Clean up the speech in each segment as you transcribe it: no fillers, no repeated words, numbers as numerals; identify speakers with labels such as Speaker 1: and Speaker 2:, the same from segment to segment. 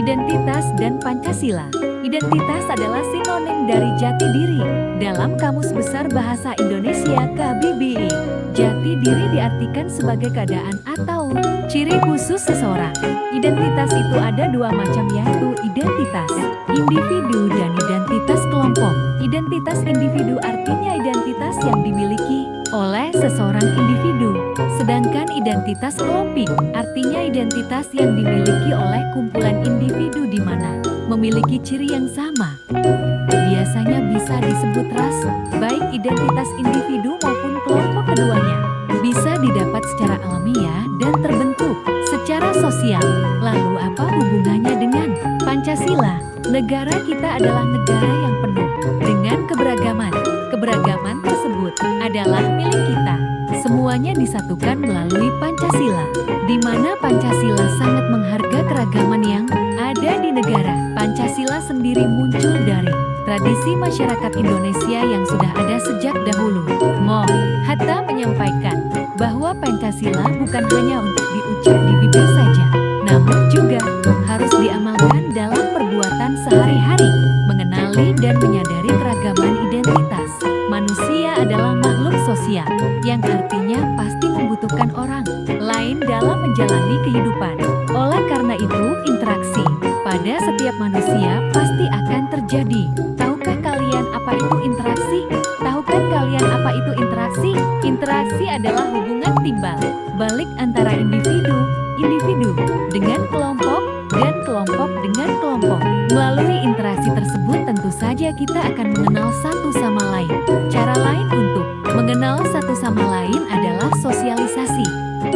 Speaker 1: Identitas dan Pancasila. Identitas adalah sinonim dari jati diri. Dalam Kamus Besar Bahasa Indonesia KBBI, jati diri diartikan sebagai keadaan atau ciri khusus seseorang. Identitas itu ada dua macam, yaitu identitas individu dan identitas kelompok. Identitas individu artinya identitas yang dimiliki oleh seseorang individu, sedangkan identitas kelompok artinya identitas yang dimiliki oleh kumpulan individu di mana memiliki ciri yang sama. Biasanya bisa disebut ras, baik identitas individu maupun kelompok keduanya bisa didapat secara alamiah dan terbentuk secara sosial. Lalu apa hubungannya dengan Pancasila? Negara kita adalah negara yang penuh dengan keberagaman. Keberagaman tersebut adalah milik kita. Semuanya disatukan melalui Pancasila, di mana Pancasila sangat menghargai keragaman yang ada di negara. Pancasila sendiri muncul dari tradisi masyarakat Indonesia yang sudah ada sejak dahulu. Hatta menyampaikan bahwa Pancasila bukan hanya untuk diucap di bibir saja, namun juga harus diamalkan dalam perbuatan sehari-hari. Mengenali dan menyadari keragaman identitas. Manusia adalah makhluk sosial, yang artinya pasti membutuhkan orang lain dalam menjalani kehidupan. Oleh karena itu, interaksi pada setiap manusia pasti akan terjadi. Tahukah kalian apa itu interaksi? Tahukah kalian apa itu interaksi? Interaksi adalah hubungan timbal balik antara individu dengan kelompok dan kelompok dengan kelompok. Melalui interaksi tersebut tentu saja kita akan mengenal satu sama lain. Cara lain untuk mengenal satu sama lain adalah sosialisasi.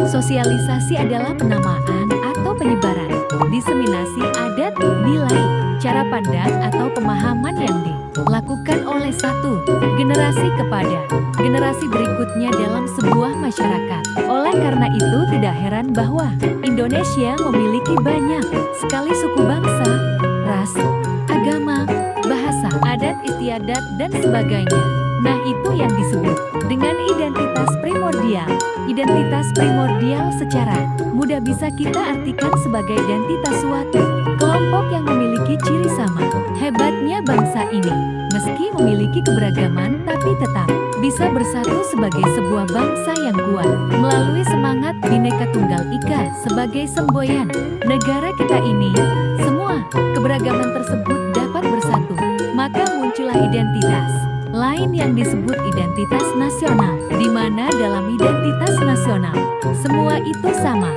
Speaker 1: Sosialisasi adalah penamaan atau penyebaran, diseminasi adat, nilai, cara pandang atau pemahaman yang dilakukan oleh satu generasi kepada generasi berikutnya dalam sebuah masyarakat. Oleh karena itu tidak heran bahwa Indonesia memiliki banyak sekali suku bangsa, ras, agama, bahasa, adat istiadat, dan sebagainya. Nah, itu yang disebut dengan identitas primordial. Identitas primordial secara mudah bisa kita artikan sebagai identitas suatu kelompok yang memiliki ciri sama. Hebatnya bangsa ini, meski memiliki keberagaman tapi tetap bisa bersatu sebagai sebuah bangsa yang kuat melalui semangat Bhinneka Tunggal Ika sebagai semboyan negara kita ini. Semua keberagaman tersebut dapat bersatu, maka muncullah identitas lain yang disebut identitas nasional, di mana dalam identitas nasional semua itu sama,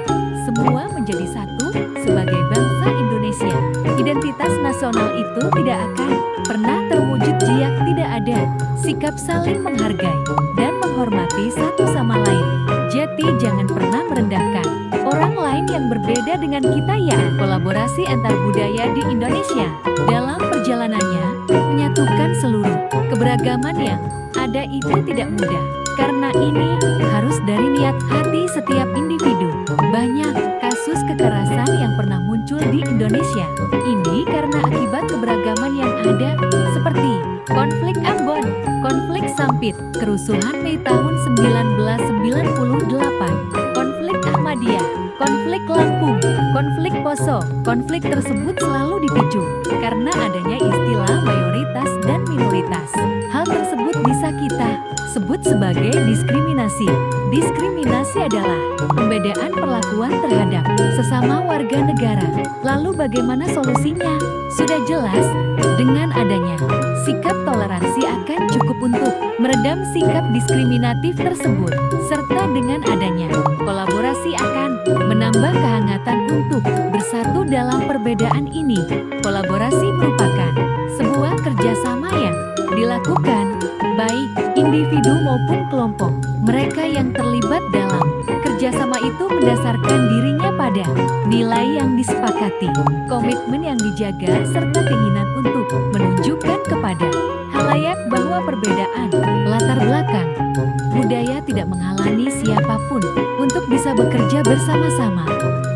Speaker 1: semua menjadi satu sebagai bangsa Indonesia. Identitas nasional itu tidak akan pernah terwujud jika tidak ada sikap saling menghargai dan menghormati satu sama lain. Jadi jangan pernah merendahkan orang lain yang berbeda dengan kita ya. Kolaborasi antar budaya di Indonesia dalam perjalanannya menyatukan seluruh keberagaman yang ada itu tidak mudah. Karena ini harus dari niat hati setiap individu. Banyak kasus kekerasan yang pernah muncul di Indonesia. Ini karena akibat keberagaman yang ada seperti konflik Ambon, konflik Sampit, kerusuhan Mei tahun 1998, konflik Ahmadiyah, konflik Lampung, konflik Poso. Konflik tersebut selalu dipicu karena adanya istilah mayoritas dan minoritas. Hal tersebut bisa kita sebut sebagai diskriminasi. Diskriminasi adalah pembedaan perlakuan terhadap sesama warga negara. Lalu bagaimana solusinya? Sudah jelas, dengan adanya sikap toleransi akan cukup untuk meredam sikap diskriminatif tersebut. Serta dengan adanya kolaborasi akan menambah kehangatan untuk bersatu dalam perbedaan ini. Kolaborasi merupakan sebuah kerjasama yang dilakukan baik individu maupun kelompok. Mereka yang terlibat dalam kerjasama itu mendasarkan dirinya pada nilai yang disepakati, komitmen yang dijaga, serta keinginan untuk menunjukkan kepada halayak bahwa perbedaan latar belakang budaya tidak menghalangi siapapun untuk bisa bekerja bersama-sama.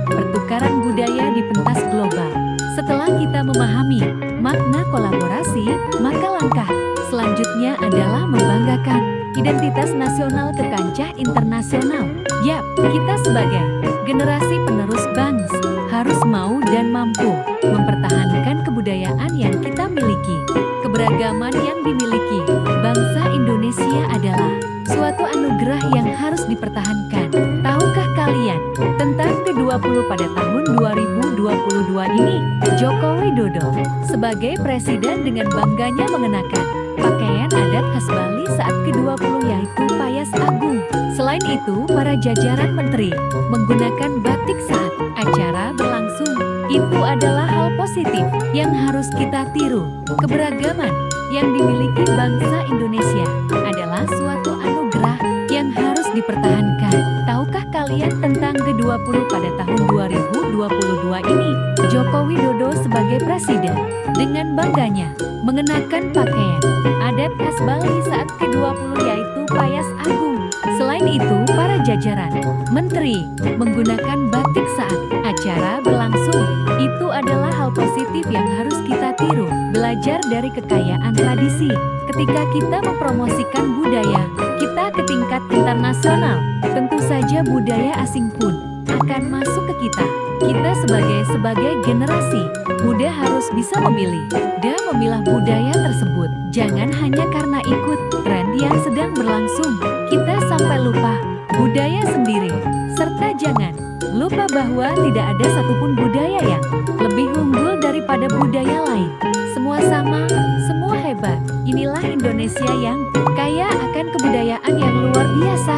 Speaker 1: Pertukaran budaya di pentas global. Setelah kita memahami makna kolaborasi, maka langkah selanjutnya adalah membanggakan identitas nasional ke kancah internasional. Yap, kita sebagai generasi penerus bangsa harus mau dan mampu mempertahankan kebudayaan yang kita miliki. Keberagaman yang dimiliki bangsa Indonesia adalah suatu anugerah yang harus dipertahankan. Tahukah kalian tentang G20 pada tahun 2022 ini? Joko Widodo sebagai presiden dengan bangganya mengenakan pakaian adat khas Bali saat G20 yaitu Payas Agung. Selain itu, para jajaran menteri menggunakan batik saat acara berlangsung. Itu adalah hal positif yang harus kita tiru. Keberagaman yang dimiliki bangsa Indonesia adalah suatu anugerah yang harus dipertahankan. Tahukah kalian tentang G20 pada tahun 2022 ini? Joko Widodo sebagai presiden dengan bangganya mengenakan pakaian adat khas Bali saat G20 yaitu Payas Agung. Selain itu, para jajaran menteri menggunakan batik saat acara berlangsung. Itu adalah hal positif yang harus kita tiru. Belajar dari kekayaan tradisi. Ketika kita mempromosikan budaya kita ke tingkat internasional, tentu saja budaya asing pun akan masuk ke kita. Kita sebagai generasi muda harus bisa memilih dan memilah budaya tersebut. Jangan hanya karena ikut tren yang sedang berlangsung, kita sampai lupa budaya sendiri. Serta jangan lupa bahwa tidak ada satupun budaya yang lebih unggul daripada budaya lain. Semua sama, semua hebat. Inilah Indonesia yang kaya akan kebudayaan yang luar biasa.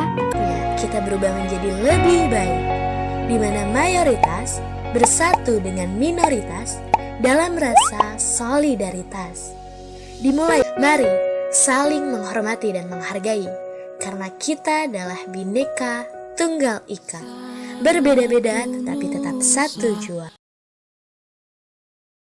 Speaker 2: Kita berubah menjadi lebih baik, di mana mayoritas bersatu dengan minoritas dalam rasa solidaritas. Dimulai, mari saling menghormati dan menghargai, karena kita adalah Bhinneka Tunggal Ika. Berbeda-beda tetapi tetap satu jua.